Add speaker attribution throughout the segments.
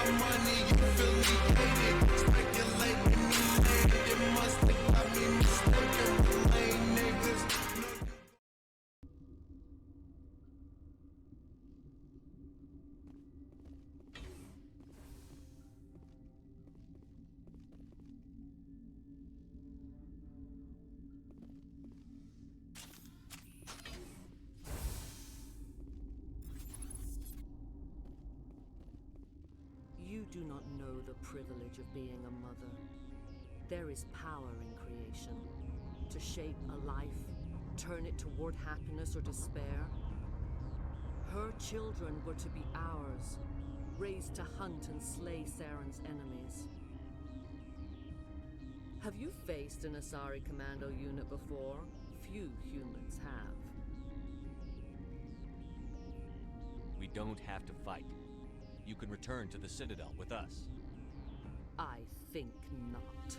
Speaker 1: my money affiliated. Speculating me late, it must have got me mistaken with lame niggas.
Speaker 2: You do not know the privilege of being a mother. There is power in creation. To shape a life, turn it toward happiness or despair. Her children were to be ours, raised to hunt and slay Saren's enemies. Have you faced an Asari commando unit before? Few humans have.
Speaker 3: We don't have to fight. You can return to the Citadel with us.
Speaker 2: I think not.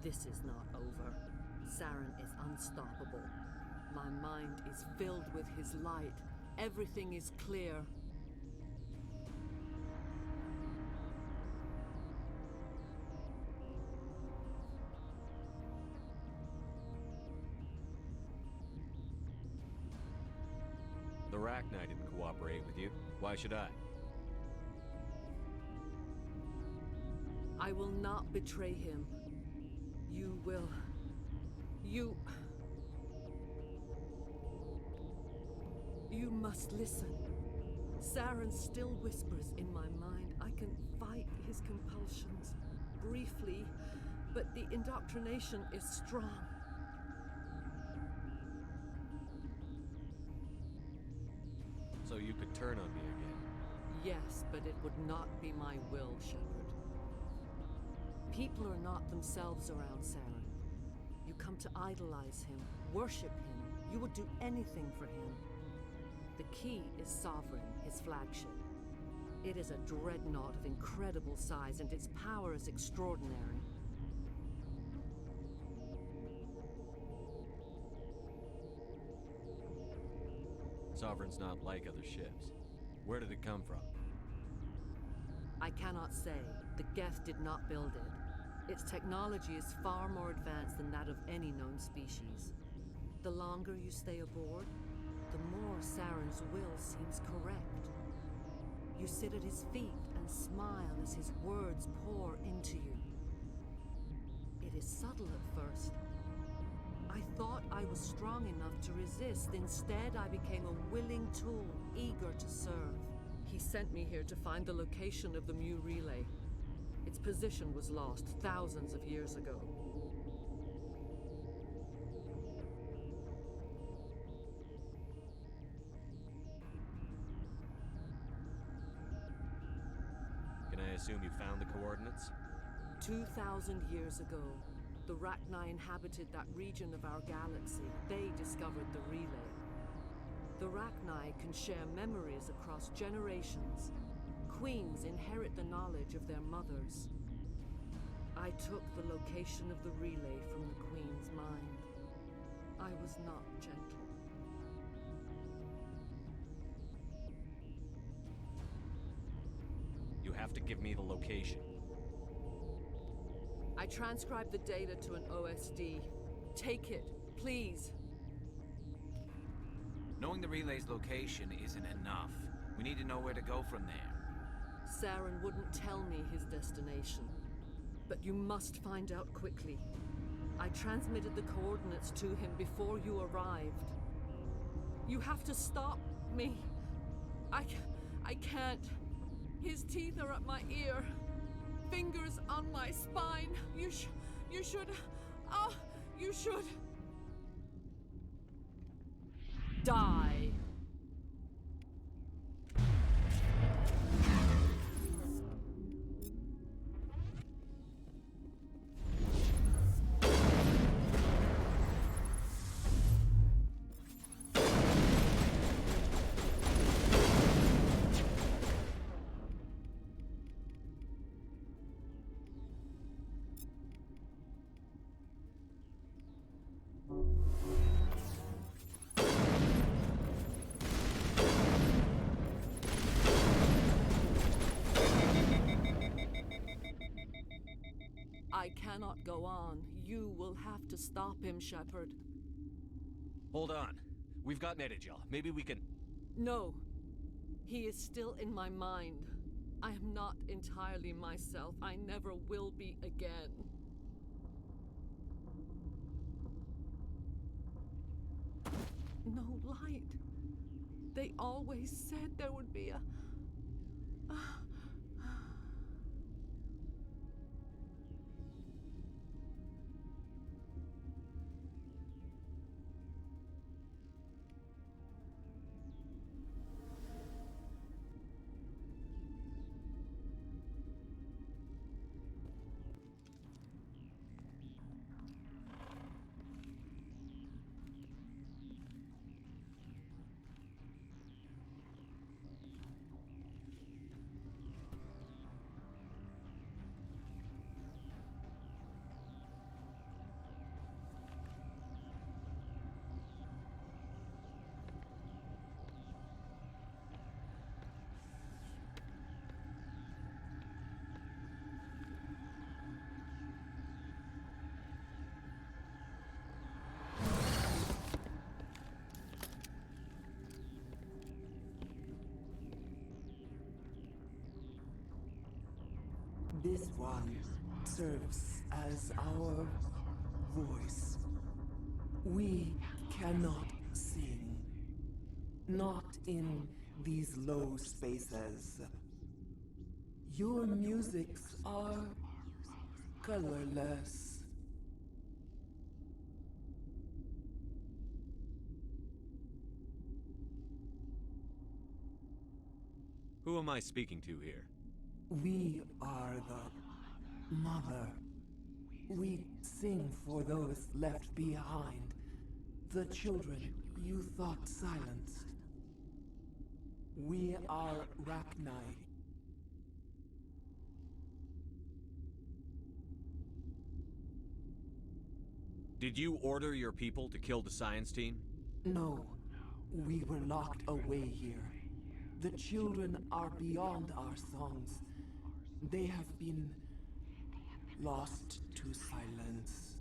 Speaker 2: This is not over. Saren is unstoppable. My mind is filled with his light. Everything is clear.
Speaker 3: The Rachni didn't cooperate with you. Why should I?
Speaker 2: I will not betray him. You will. You must listen. Saren still whispers in my mind. I can fight his compulsions briefly, but the indoctrination is strong.
Speaker 3: So you could turn on me again.
Speaker 2: Yes, but it would not be my will, Shepard. People are not themselves around Saren. You come to idolize him, worship him. You would do anything for him. The key is Sovereign, his flagship. It is a dreadnought of incredible size, and its power is extraordinary.
Speaker 3: Sovereign's not like other ships. Where did it come from?
Speaker 2: I cannot say. The Geth did not build it. Its technology is far more advanced than that of any known species. The longer you stay aboard, the more Saren's will seems correct. You sit at his feet and smile as his words pour into you. It is subtle at first. I thought I was strong enough to resist. Instead, I became a willing tool, eager to serve. He sent me here to find the location of the Mu relay. Its position was lost thousands of years ago.
Speaker 3: Can I assume you found the coordinates?
Speaker 2: 2,000 years ago, the Rachni inhabited that region of our galaxy. They discovered the relay. The Rachni can share memories across generations. Queens inherit the knowledge of their mothers. I took the location of the relay from the Queen's mind. I was not gentle.
Speaker 3: You have to give me the location.
Speaker 2: I transcribed the data to an OSD. Take it, please.
Speaker 4: Knowing the relay's location isn't enough. We need to know where to go from there.
Speaker 2: Saren wouldn't tell me his destination. But you must find out quickly. I transmitted the coordinates to him before you arrived. You have to stop me. I can't. His teeth are at my ear. Fingers on my spine. You should... Oh, you should... Die. I cannot go on. You will have to stop him, Shepard.
Speaker 3: Hold on. We've got Netagel. Maybe we can...
Speaker 2: No. He is still in my mind. I am not entirely myself. I never will be again. No light. They always said there would be a...
Speaker 5: This one serves as our voice. We cannot sing. Not in these low spaces. Your musics are colorless.
Speaker 3: Who am I speaking to here?
Speaker 5: We are the mother. We sing for those left behind. The children you thought silenced. We are Rachni.
Speaker 3: Did you order your people to kill the science team?
Speaker 5: No, we were locked away here. The children are beyond our songs. They have been lost to silence.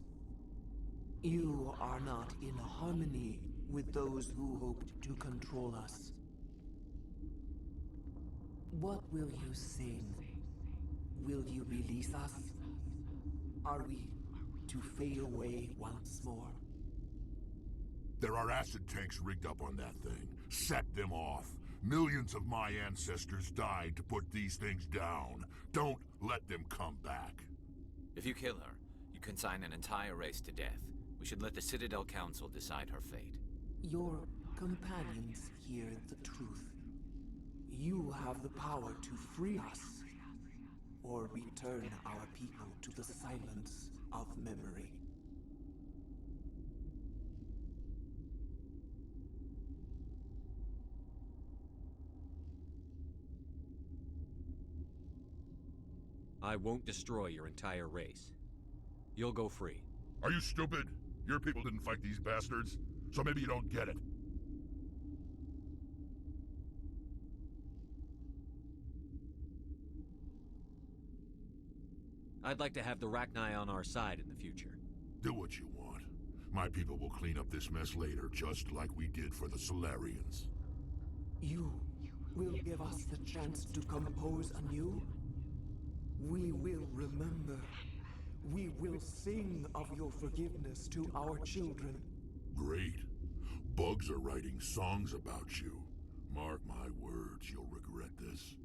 Speaker 5: You are not in harmony with those who hoped to control us. What will you sing? Will you release us? Are we to fade away once more?
Speaker 6: There are acid tanks rigged up on that thing. Set them off. Millions of my ancestors died to put these things down. Don't let them come back.
Speaker 4: If you kill her, you consign an entire race to death. We should let the Citadel Council decide her fate.
Speaker 5: Your companions hear the truth. You have the power to free us, or return our people to the silence of memory.
Speaker 3: I won't destroy your entire race. You'll go free.
Speaker 6: Are you stupid? Your people didn't fight these bastards, so maybe you don't get it.
Speaker 3: I'd like to have the Rachni on our side in the future.
Speaker 6: Do what you want. My people will clean up this mess later, just like we did for the Solarians.
Speaker 5: You will give us the chance to compose anew? We will remember. We will sing of your forgiveness to our children.
Speaker 6: Great. Bugs are writing songs about you. Mark my words, you'll regret this.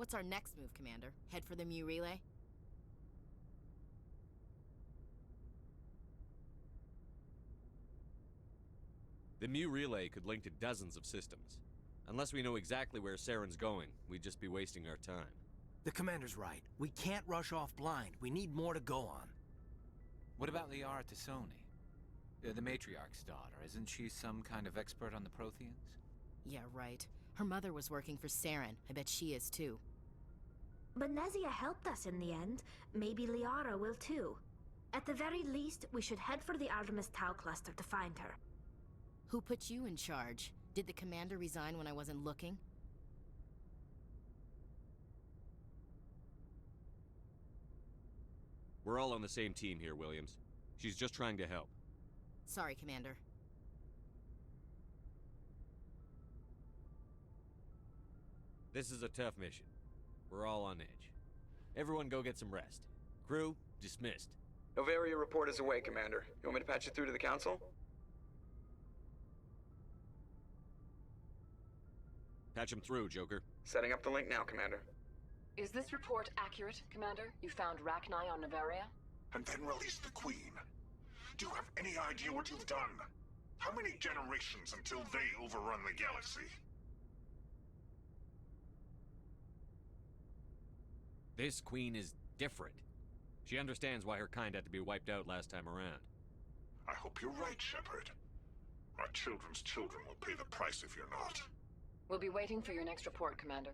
Speaker 7: What's our next move, Commander? Head for the Mu relay?
Speaker 3: The Mu relay could link to dozens of systems. Unless we know exactly where Saren's going, we'd just be wasting our time.
Speaker 8: The Commander's right. We can't rush off blind. We need more to go on.
Speaker 4: What about Liara Tassoni? The matriarch's daughter. Isn't she some kind of expert on the Protheans?
Speaker 7: Yeah, right. Her mother was working for Saren. I bet she is too.
Speaker 9: But Nezia helped us in the end. Maybe Liara will too. At the very least, we should head for the Artemis Tau cluster to find her.
Speaker 7: Who put you in charge? Did the Commander resign when I wasn't looking?
Speaker 3: We're all on the same team here, Williams. She's just trying to help.
Speaker 7: Sorry, Commander.
Speaker 3: This is a tough mission. We're all on edge. Everyone go get some rest. Crew, dismissed.
Speaker 10: Novaria report is away, Commander. You want me to patch you through to the Council?
Speaker 3: Patch him through, Joker.
Speaker 10: Setting up the link now, Commander.
Speaker 2: Is this report accurate, Commander? You found Rachni on Novaria?
Speaker 11: And then release the Queen. Do you have any idea what you've done? How many generations until they overrun the galaxy?
Speaker 3: This Queen is different. She understands why her kind had to be wiped out last time around.
Speaker 11: I hope you're right, Shepard. My children's children will pay the price if you're not.
Speaker 2: We'll be waiting for your next report, Commander.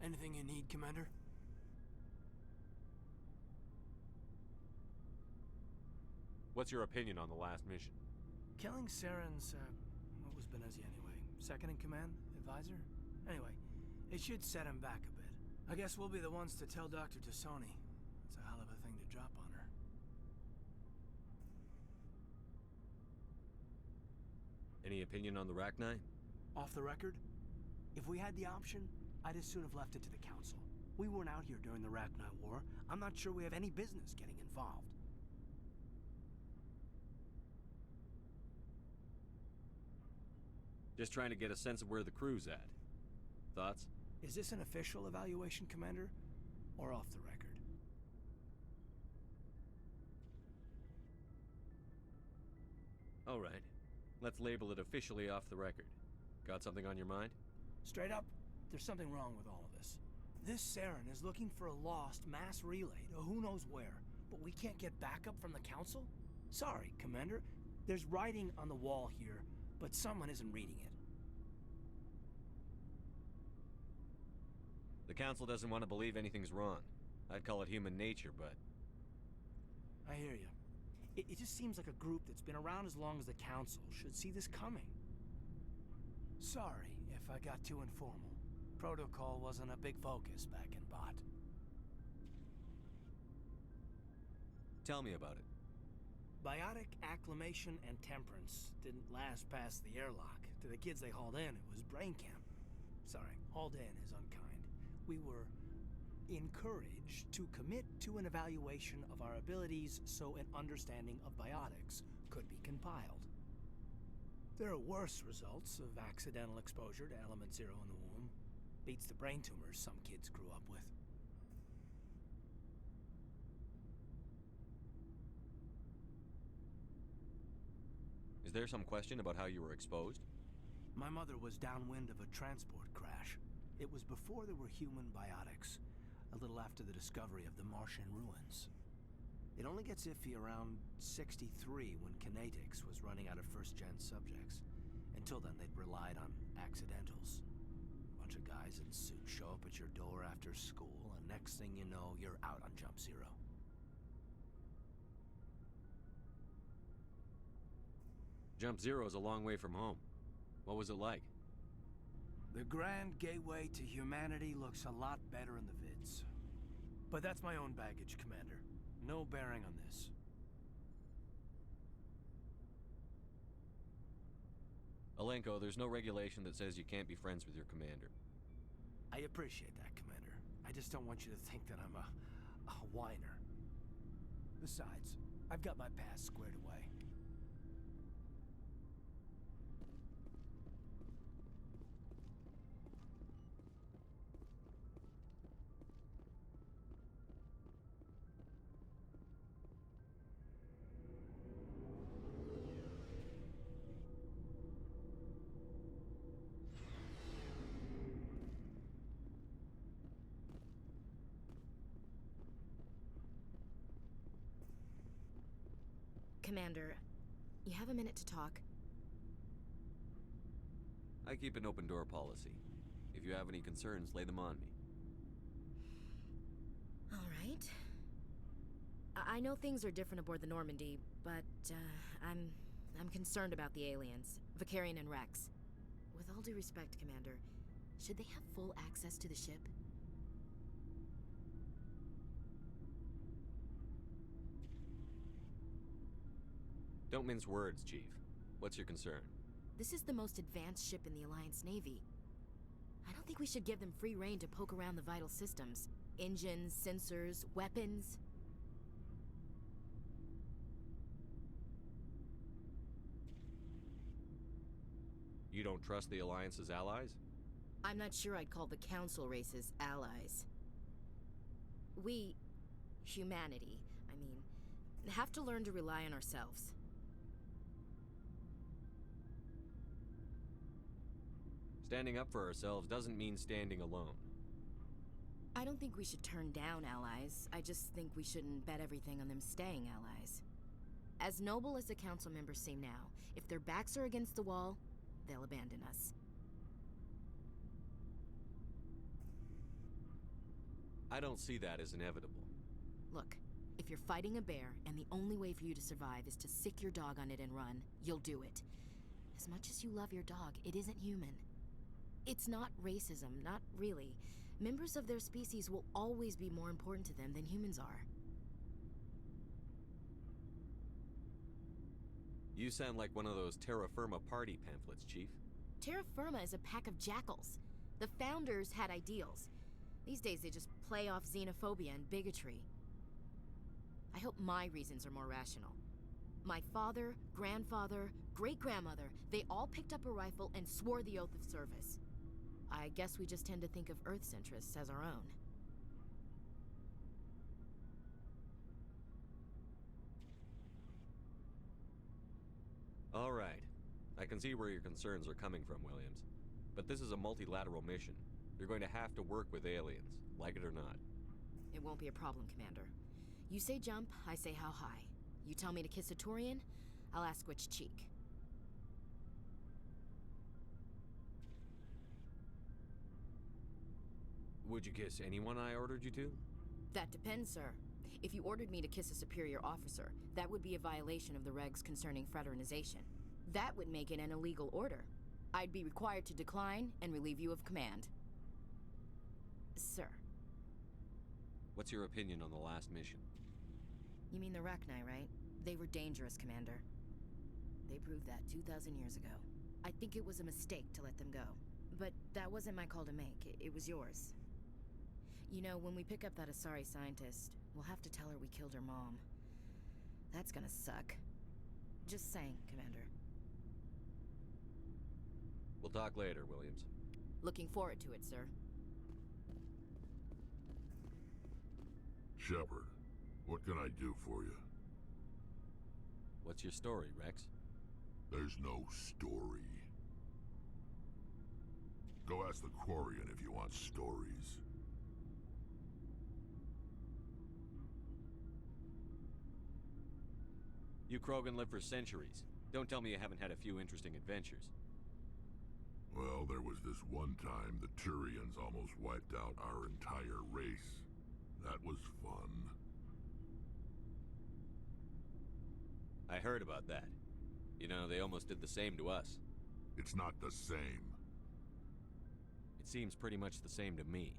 Speaker 8: Anything you need, Commander?
Speaker 3: What's your opinion on the last mission?
Speaker 8: Killing Saren's, what was Benezia anyway? Second in command? Advisor? Anyway, it should set him back a bit. I guess we'll be the ones to tell Dr. Tassoni. It's a hell of a thing to drop on her.
Speaker 3: Any opinion on the Rachni?
Speaker 8: Off the record? If we had the option, I'd as soon have left it to the Council. We weren't out here during the Rachni War. I'm not sure we have any business getting involved.
Speaker 3: Just trying to get a sense of where the crew's at. Thoughts?
Speaker 8: Is this an official evaluation, Commander? Or off the record?
Speaker 3: All right. Let's label it officially off the record. Got something on your mind?
Speaker 8: Straight up, there's something wrong with all of this. This Saren is looking for a lost mass relay to who knows where, but we can't get backup from the Council? Sorry, Commander. There's writing on the wall here, but someone isn't reading it.
Speaker 3: The Council doesn't want to believe anything's wrong. I'd call it human nature, but...
Speaker 8: I hear you. It just seems like a group that's been around as long as the Council should see this coming. Sorry if I got too informal. Protocol wasn't a big focus back in Bot.
Speaker 3: Tell me about it.
Speaker 8: Biotic acclimation and temperance didn't last past the airlock. To the kids they hauled in, it was brain camp. Sorry, hauled in is unkind. We were encouraged to commit to an evaluation of our abilities so an understanding of biotics could be compiled. There are worse results of accidental exposure to element 0 in the womb. Beats the brain tumors some kids grew up with.
Speaker 3: Is there some question about how you were exposed?
Speaker 8: My mother was downwind of a transport crash. It was before there were human biotics, a little after the discovery of the Martian ruins. It only gets iffy around 63 when Kinetics was running out of first-gen subjects. Until then, they'd relied on accidentals. guys in suits show up at your door after school, and next thing you know, you're out on Jump Zero.
Speaker 3: Jump Zero is a long way from home. What was it like?
Speaker 8: The grand gateway to humanity looks a lot better in the vids. But that's my own baggage, Commander. No bearing on this.
Speaker 3: Alenko, there's no regulation that says you can't be friends with your commander.
Speaker 8: I appreciate that, Commander. I just don't want you to think that I'm a whiner. Besides, I've got my past squared away.
Speaker 7: Commander, you have a minute to talk?
Speaker 3: I keep an open door policy. If you have any concerns, lay them on me.
Speaker 7: All right. I know things are different aboard the Normandy, but I'm concerned about the aliens, Vicarian and Rex. With all due respect, Commander, should they have full access to the ship?
Speaker 3: Don't mince words, Chief. What's your concern?
Speaker 7: This is the most advanced ship in the Alliance Navy. I don't think we should give them free rein to poke around the vital systems. Engines, sensors, weapons.
Speaker 3: You don't trust the Alliance's allies?
Speaker 7: I'm not sure I'd call the Council races allies. We, humanity, have to learn to rely on ourselves.
Speaker 3: Standing up for ourselves doesn't mean standing alone.
Speaker 7: I don't think we should turn down allies. I just think we shouldn't bet everything on them staying allies. As noble as the Council members seem now, if their backs are against the wall, they'll abandon us.
Speaker 3: I don't see that as inevitable.
Speaker 7: Look, if you're fighting a bear and the only way for you to survive is to sick your dog on it and run, you'll do it. As much as you love your dog, it isn't human. It's not racism, not really. Members of their species will always be more important to them than humans are.
Speaker 3: You sound like one of those terra firma party pamphlets, Chief.
Speaker 7: Terra firma is a pack of jackals. The founders had ideals. These days they just play off xenophobia and bigotry. I hope my reasons are more rational. My father, grandfather, great-grandmother, they all picked up a rifle and swore the oath of service. I guess we just tend to think of Earth's interests as our own.
Speaker 3: All right. I can see where your concerns are coming from, Williams. But this is a multilateral mission. You're going to have to work with aliens, like it or not.
Speaker 7: It won't be a problem, Commander. You say jump, I say how high. You tell me to kiss a Turian, I'll ask which cheek.
Speaker 3: Would you kiss anyone I ordered you to?
Speaker 7: That depends, sir. If you ordered me to kiss a superior officer, that would be a violation of the regs concerning fraternization. That would make it an illegal order. I'd be required to decline and relieve you of command. Sir.
Speaker 3: What's your opinion on the last mission?
Speaker 7: You mean the Rachni, right? They were dangerous, Commander. They proved that 2,000 years ago. I think it was a mistake to let them go. But that wasn't my call to make. It was yours. You know, when we pick up that Asari scientist, we'll have to tell her we killed her mom. That's gonna suck. Just saying, Commander.
Speaker 3: We'll talk later, Williams.
Speaker 7: Looking forward to it, sir.
Speaker 6: Shepard, what can I do for you?
Speaker 3: What's your story, Rex?
Speaker 6: There's no story. Go ask the Quarian if you want stories.
Speaker 3: You Krogan lived for centuries. Don't tell me you haven't had a few interesting adventures.
Speaker 6: Well, there was this one time, the Turians almost wiped out our entire race. That was fun.
Speaker 3: I heard about that. You know, they almost did the same to us.
Speaker 6: It's not the same.
Speaker 3: It seems pretty much the same to me.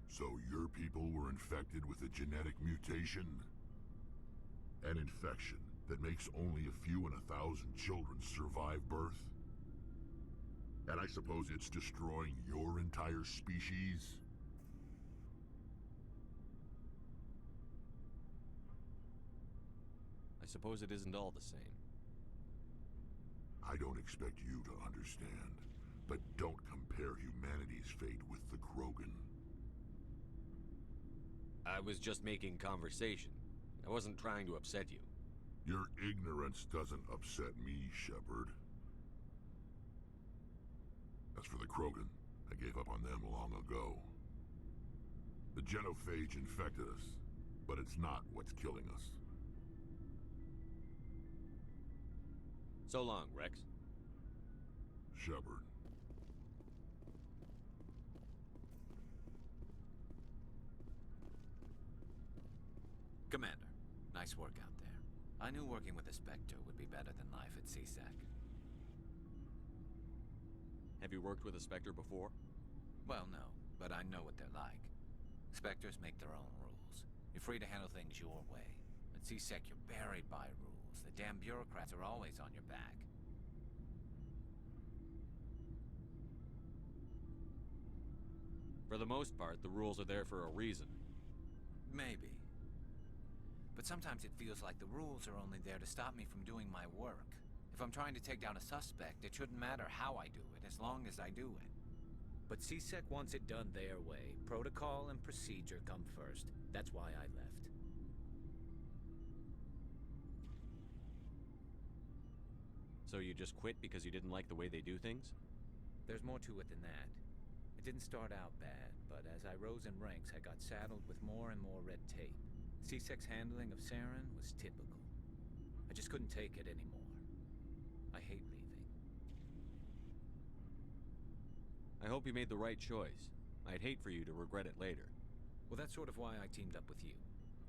Speaker 6: So your people were infected with a genetic mutation? An infection that makes only a few in 1,000 children survive birth? And I suppose it's destroying your entire species?
Speaker 3: I suppose it isn't all the same.
Speaker 6: I don't expect you to understand, but don't compare humanity's fate with the Krogan.
Speaker 3: I was just making conversation. I wasn't trying to upset you.
Speaker 6: Your ignorance doesn't upset me, Shepard. As for the Krogan, I gave up on them long ago. The genophage infected us, but it's not what's killing us.
Speaker 3: So long, Rex.
Speaker 6: Shepard.
Speaker 4: Commander, nice work out there. I knew working with a Spectre would be better than life at CSEC.
Speaker 3: Have you worked with a Spectre before?
Speaker 4: Well, no, but I know what they're like. Spectres make their own rules. You're free to handle things your way. At CSEC, you're buried by rules. The damn bureaucrats are always on your back.
Speaker 3: For the most part, the rules are there for a reason.
Speaker 4: Maybe. But sometimes it feels like the rules are only there to stop me from doing my work. If I'm trying to take down a suspect, it shouldn't matter how I do it, as long as I do it. But CSEC wants it done their way. Protocol and procedure come first. That's why I left.
Speaker 3: So you just quit because you didn't like the way they do things?
Speaker 4: There's more to it than that. It didn't start out bad, but as I rose in ranks, I got saddled with more and more red tape. CSEC's handling of Saren was typical. I just couldn't take it anymore. I hate leaving.
Speaker 3: I hope you made the right choice. I'd hate for you to regret it later.
Speaker 4: Well, that's sort of why I teamed up with you.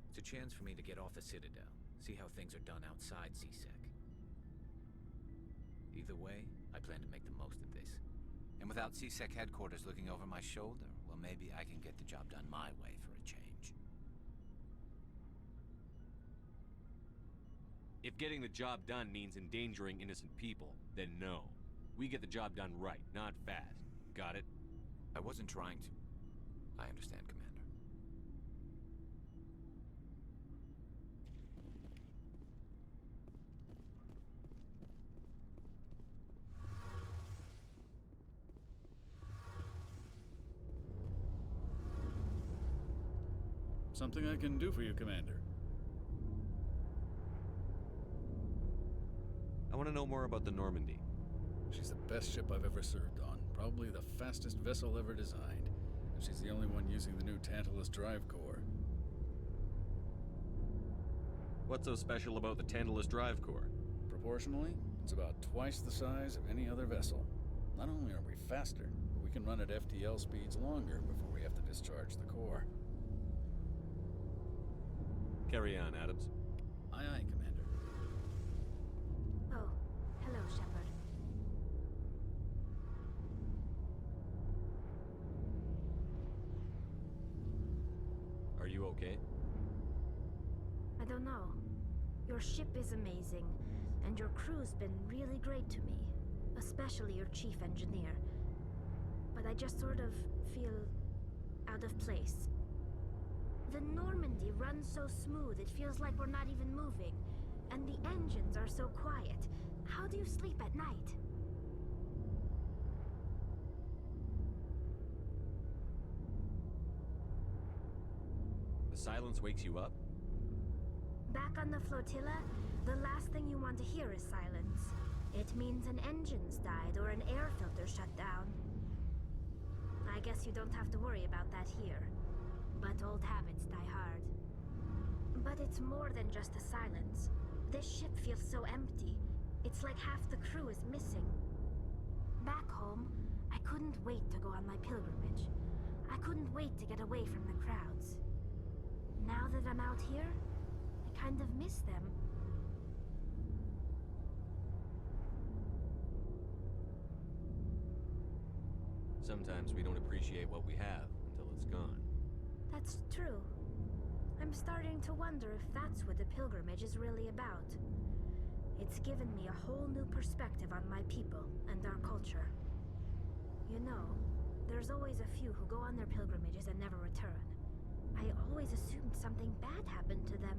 Speaker 4: It's a chance for me to get off the Citadel, see how things are done outside CSEC. Either way, I plan to make the most of this. And without CSEC headquarters looking over my shoulder, well, maybe I can get the job done my way for a change.
Speaker 3: If getting the job done means endangering innocent people, then no. We get the job done right, not fast. Got it?
Speaker 4: I wasn't trying to. I understand, Commander.
Speaker 12: Something I can do for you, Commander.
Speaker 3: I want to know more about the Normandy.
Speaker 12: She's the best ship I've ever served on. Probably the fastest vessel ever designed. And she's the only one using the new Tantalus drive core.
Speaker 3: What's so special about the Tantalus drive core?
Speaker 12: Proportionally, it's about twice the size of any other vessel. Not only are we faster, but we can run at FTL speeds longer before we have to discharge the core.
Speaker 3: Carry on, Adams.
Speaker 12: Aye, aye, Commander.
Speaker 9: Oh, hello, Shepard.
Speaker 3: Are you okay?
Speaker 9: I don't know. Your ship is amazing, and your crew's been really great to me, especially your chief engineer. But I just sort of feel out of place. The Normandy runs so smooth, it feels like we're not even moving. And the engines are so quiet. How do you sleep at night?
Speaker 3: The silence wakes you up?
Speaker 9: Back on the flotilla, the last thing you want to hear is silence. It means an engine's died or an air filter shut down. I guess you don't have to worry about that here. But old habits die hard. But it's more than just the silence. This ship feels so empty. It's like half the crew is missing. Back home, I couldn't wait to go on my pilgrimage. I couldn't wait to get away from the crowds. Now that I'm out here, I kind of miss them.
Speaker 3: Sometimes we don't appreciate what we have until it's gone.
Speaker 9: That's true. I'm starting to wonder if that's what the pilgrimage is really about. It's given me a whole new perspective on my people and our culture. You know, there's always a few who go on their pilgrimages and never return. I always assumed something bad happened to them,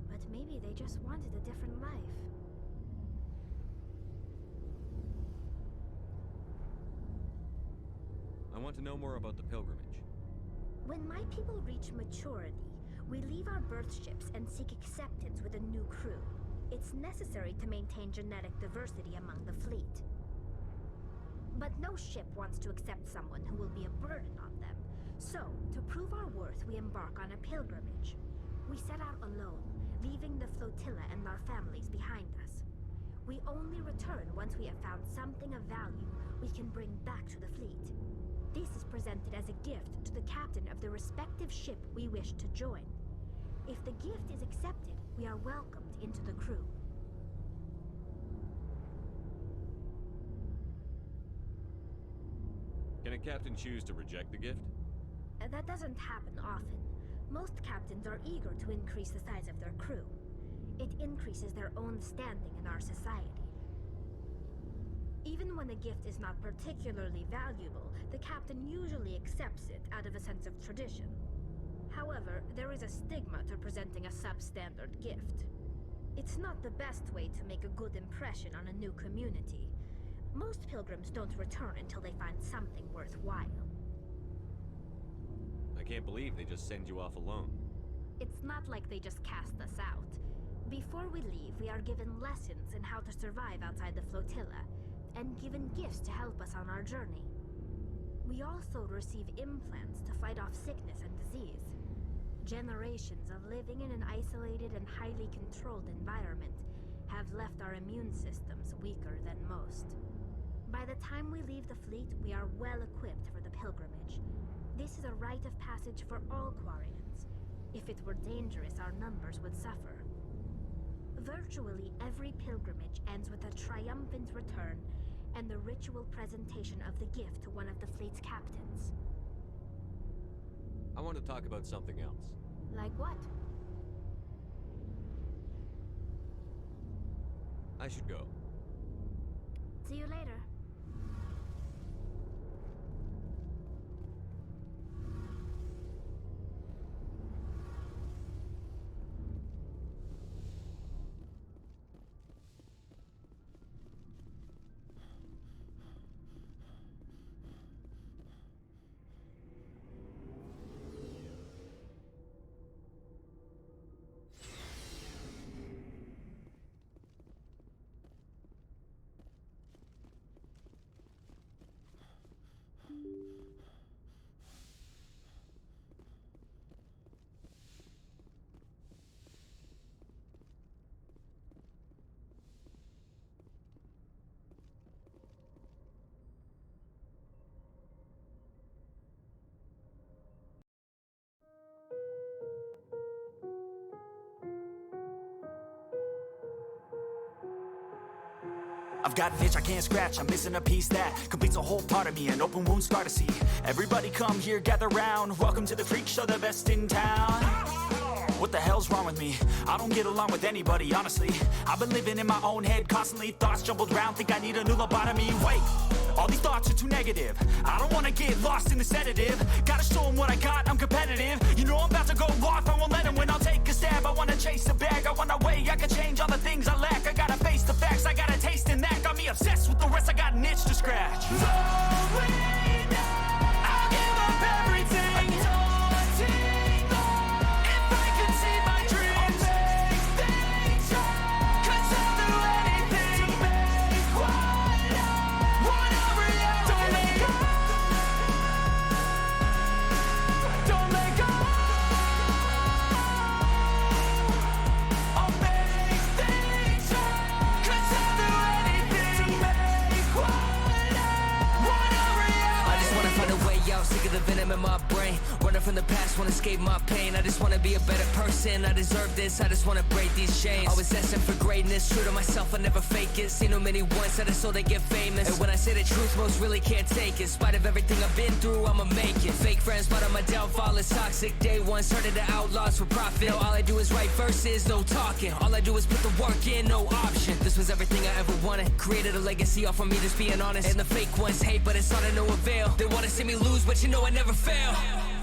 Speaker 9: but maybe they just wanted a different life.
Speaker 3: I want to know more about the pilgrimage.
Speaker 9: When my people reach maturity, we leave our birth ships and seek acceptance with a new crew. It's necessary to maintain genetic diversity among the fleet. But no ship wants to accept someone who will be a burden on them. So, to prove our worth, we embark on a pilgrimage. We set out alone, leaving the flotilla and our families behind us. We only return once we have found something of value we can bring back to the fleet. This is presented as a gift to the captain of the respective ship we wish to join. If the gift is accepted, we are welcomed into the crew.
Speaker 3: Can a captain choose to reject the gift?
Speaker 9: That doesn't happen often. Most captains are eager to increase the size of their crew. It increases their own standing in our society. Even when a gift is not particularly valuable, the captain usually accepts it out of a sense of tradition. However, there is a stigma to presenting a substandard gift. It's not the best way to make a good impression on a new community. Most pilgrims don't return until they find something worthwhile.
Speaker 3: I can't believe they just send you off alone.
Speaker 9: It's not like they just cast us out. Before we leave, we are given lessons in how to survive outside the flotilla, and given gifts to help us on our journey. We also receive implants to fight off sickness and disease. Generations of living in an isolated and highly controlled environment have left our immune systems weaker than most. By the time we leave the fleet, we are well equipped for the pilgrimage. This is a rite of passage for all Quarians. If it were dangerous, our numbers would suffer. Virtually every pilgrimage ends with a triumphant return and the ritual presentation of the gift to one of the fleet's captains.
Speaker 3: I want to talk about something else.
Speaker 9: Like what?
Speaker 3: I should go.
Speaker 9: See you later.
Speaker 13: I've got an itch I can't scratch, I'm missing a piece that completes a whole part of me, an open wound scar to see. Everybody come here, gather round, welcome to the freak show, the best in town. What the hell's wrong with me? I don't get along with anybody, honestly. I've been living in my own head constantly, thoughts jumbled round, think I need a new lobotomy. Wait, all these thoughts are too negative. I don't wanna get lost in the sedative. Gotta show them what I got, I'm competitive. You know I'm about to go off, I won't let them win, I'll take a stab. I wanna chase the bag, I wanna weigh, I can change all the things I lack. I gotta face the facts, I got a taste in that. Got me obsessed with the rest, I got an itch to scratch. I'll give up everything. If I could see my dreams, things could do anything to make what a reality. Don't let go. I'll make things could do anything to make what a reality.
Speaker 14: of my brain. Running from the past, wanna escape my pain. I just wanna be a better person, I deserve this, I just wanna break these chains. Always asking for greatness, true to myself, I never fake it. Seen too many once that I so they get famous. And when I say the truth, most really can't take it. In spite of everything I've been through, I'ma make it. Fake friends, but on my downfall is toxic. Day one, started to outlaws for profit. Now all I do is write verses, no talking. All I do is put the work in, no option. This was everything I ever wanted. Created a legacy off of me, just being honest. And the fake ones hate, but it's all to no avail. They wanna see me lose, but you know I never fail.